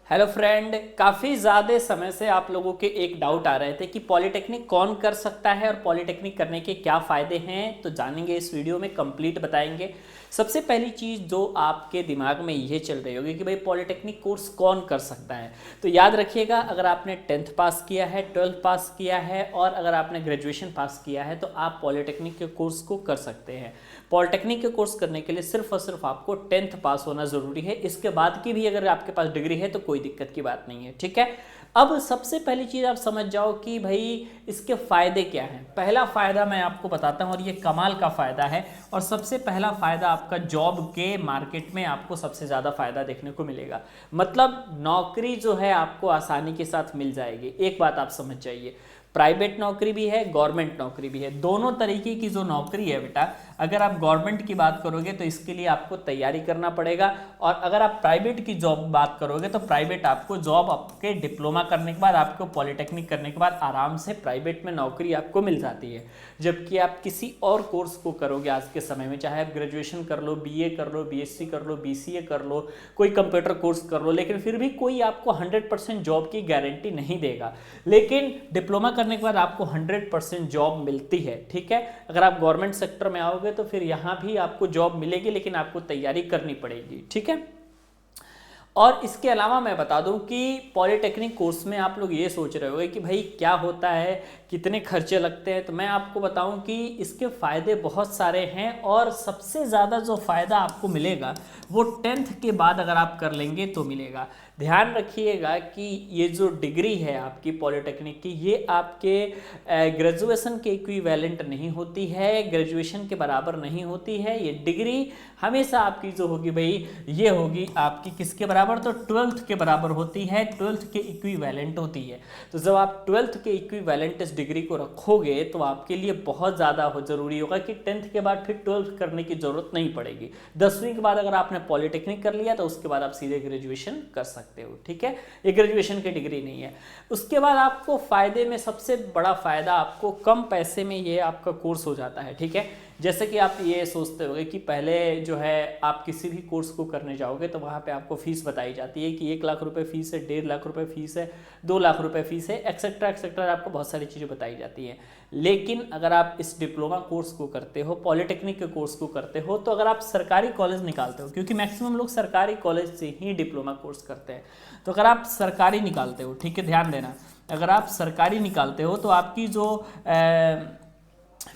Hello friend, काफ़ी ज़्यादा समय से आप लोगों के एक डाउट आ रहे थे कि पॉलिटेक्निक कौन कर सकता है और पॉलिटेक्निक करने के क्या फ़ायदे हैं। तो जानेंगे इस वीडियो में, कंप्लीट बताएंगे। सबसे पहली चीज़ जो आपके दिमाग में ये चल रही होगी कि भाई पॉलिटेक्निक कोर्स कौन कर सकता है, तो याद रखिएगा, अगर आपने 10th पास किया है, 12th पास किया है और अगर आपने ग्रेजुएशन पास किया है तो आप पॉलिटेक्निक के कोर्स को कर सकते हैं। पॉलिटेक्निक के कोर्स करने के लिए सिर्फ और सिर्फ आपको 10th पास होना ज़रूरी है। इसके बाद की भी अगर आपके पास डिग्री है तो कोई दिक्कत की बात नहीं है, ठीक है। अब सबसे पहली चीज़ आप समझ जाओ कि भाई इसके फ़ायदे क्या हैं। पहला फ़ायदा मैं आपको बताता हूँ और ये कमाल का फ़ायदा है। और सबसे पहला फ़ायदा आपका जॉब के मार्केट में आपको सबसे ज़्यादा फ़ायदा देखने को मिलेगा। मतलब नौकरी जो है आपको आसानी के साथ मिल जाएगी। एक बात आप समझ जाइए, प्राइवेट नौकरी भी है, गवर्नमेंट नौकरी भी है। दोनों तरीके की जो नौकरी है बेटा, अगर आप गवर्नमेंट की बात करोगे तो इसके लिए आपको तैयारी करना पड़ेगा, और अगर आप प्राइवेट की जॉब बात करोगे तो प्राइवेट आपको जॉब आपके डिप्लोमा करने के बाद, आपको पॉलिटेक्निक करने के बाद आराम से प्राइवेट में नौकरी आपको मिल जाती है। जबकि आप किसी और कोर्स को करोगे आज के समय में, चाहे आप ग्रेजुएशन कर लो, बीए कर लो, बीएससी कर लो, बीसीए कर लो, कोई कंप्यूटर कोर्स कर लो, लेकिन फिर भी कोई आपको 100% जॉब की गारंटी नहीं देगा। लेकिन डिप्लोमा करने के बाद आपको 100% जॉब मिलती है, ठीक है। अगर आप गवर्नमेंट सेक्टर में आओगे तो फिर यहां भी आपको जॉब मिलेगी, लेकिन आपको तैयारी करनी पड़ेगी, ठीक है। और इसके अलावा मैं बता दूं कि पॉलिटेक्निक कोर्स में आप लोग ये सोच रहे होंगे कि भाई क्या होता है, कितने खर्चे लगते हैं। तो मैं आपको बताऊं कि इसके फ़ायदे बहुत सारे हैं, और सबसे ज़्यादा जो फ़ायदा आपको मिलेगा वो 10th के बाद अगर आप कर लेंगे तो मिलेगा। ध्यान रखिएगा कि ये जो डिग्री है आपकी पॉलिटेक्निक की, ये आपके ग्रेजुएशन के इक्विवेलेंट नहीं होती है, ग्रेजुएशन के बराबर नहीं होती है। ये डिग्री हमेशा आपकी जो होगी भाई, ये होगी आपकी किसके बराबर, तो 12th के बराबर होती है, 12th के इक्विवेलेंट होती है। तो जब आप 12th के इक्विवेलेंट इस डिग्री को रखोगे तो आपके लिए बहुत ज़्यादा ज़रूरी होगा कि 10th के बाद फिर 12th करने की ज़रूरत नहीं पड़ेगी। 10वीं के बाद अगर आपने पॉलिटेक्निक कर लिया तो उसके बाद आप सीधे ग्रेजुएशन कर सकते हो, ठीक है। ये ग्रेजुएशन की डिग्री नहीं है। उसके बाद आपको फ़ायदे में सबसे बड़ा फ़ायदा, आपको कम पैसे में ये आपका कोर्स हो जाता है, ठीक है। जैसे कि आप ये सोचते होंगे कि पहले जो है आप किसी भी कोर्स को करने जाओगे तो वहाँ पे आपको फ़ीस बताई जाती है कि 1 लाख रुपए फ़ीस है, 1.5 लाख रुपए फ़ीस है, 2 लाख रुपए फ़ीस है, एक्सेट्रा एक्सेट्रा, आपको बहुत सारी चीज़ें बताई जाती हैं। लेकिन अगर आप इस डिप्लोमा कोर्स को करते हो, पॉलिटेक्निक के कोर्स को करते हो, तो अगर आप सरकारी कॉलेज निकालते हो, क्योंकि मैक्सिमम लोग सरकारी कॉलेज से ही डिप्लोमा कोर्स करते हैं, तो अगर आप सरकारी निकालते हो, ठीक है, ध्यान देना, अगर आप सरकारी निकालते हो तो आपकी जो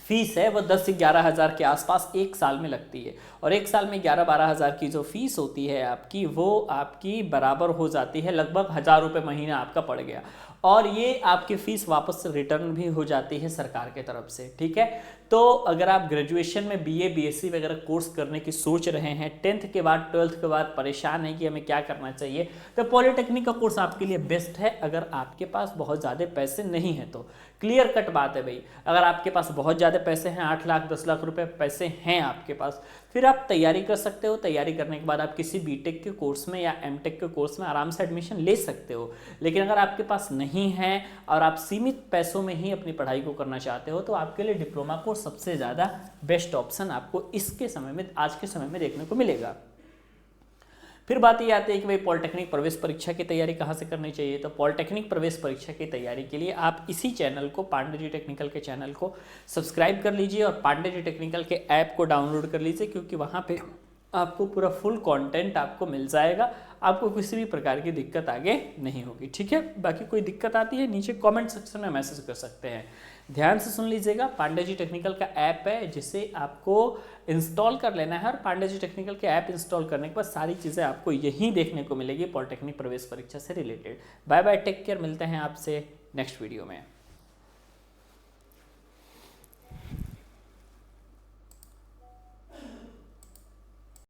फीस है वो 10 से 11 हज़ार के आसपास एक साल में लगती है। और एक साल में 11-12 हज़ार की जो फीस होती है आपकी, वो आपकी बराबर हो जाती है, लगभग 1,000 रुपये महीना आपका पड़ गया। और ये आपकी फ़ीस वापस रिटर्न भी हो जाती है सरकार के तरफ से, ठीक है। तो अगर आप ग्रेजुएशन में बीए बीएससी वगैरह कोर्स करने की सोच रहे हैं, 10th के बाद 12th के बाद परेशान है कि हमें क्या करना चाहिए, तो पॉलिटेक्निक का कोर्स आपके लिए बेस्ट है। अगर आपके पास बहुत ज़्यादा पैसे नहीं हैं तो क्लियर कट बात है भाई, अगर आपके पास बहुत ज़्यादा पैसे हैं, 8 लाख 10 लाख रुपए पैसे हैं आपके पास, फिर आप तैयारी कर सकते हो। तैयारी करने के बाद आप किसी बीटेक के कोर्स में या एमटेक के कोर्स में आराम से एडमिशन ले सकते हो। लेकिन अगर आपके पास नहीं है और आप सीमित पैसों में ही अपनी पढ़ाई को करना चाहते हो, तो आपके लिए डिप्लोमा कोर्स सबसे ज़्यादा बेस्ट ऑप्शन आपको इसके समय में, आज के समय में देखने को मिलेगा। फिर बात ये आती है कि भाई पॉलिटेक्निक प्रवेश परीक्षा की तैयारी कहाँ से करनी चाहिए। तो पॉलिटेक्निक प्रवेश परीक्षा की तैयारी के लिए आप इसी चैनल को, पांडे जी टेक्निकल के चैनल को सब्सक्राइब कर लीजिए और पांडे जी टेक्निकल के ऐप को डाउनलोड कर लीजिए, क्योंकि वहाँ पे आपको पूरा फुल कंटेंट आपको मिल जाएगा। आपको किसी भी प्रकार की दिक्कत आगे नहीं होगी, ठीक है। बाकी कोई दिक्कत आती है नीचे कमेंट सेक्शन में मैसेज कर सकते हैं। ध्यान से सुन लीजिएगा, पांडे जी टेक्निकल का ऐप है जिसे आपको इंस्टॉल कर लेना है, और पांडे जी टेक्निकल के ऐप इंस्टॉल करने के बाद सारी चीज़ें आपको यहीं देखने को मिलेगी पॉलिटेक्निक प्रवेश परीक्षा से related. Bye bye, take care, मिलते हैं आपसे नेक्स्ट वीडियो में।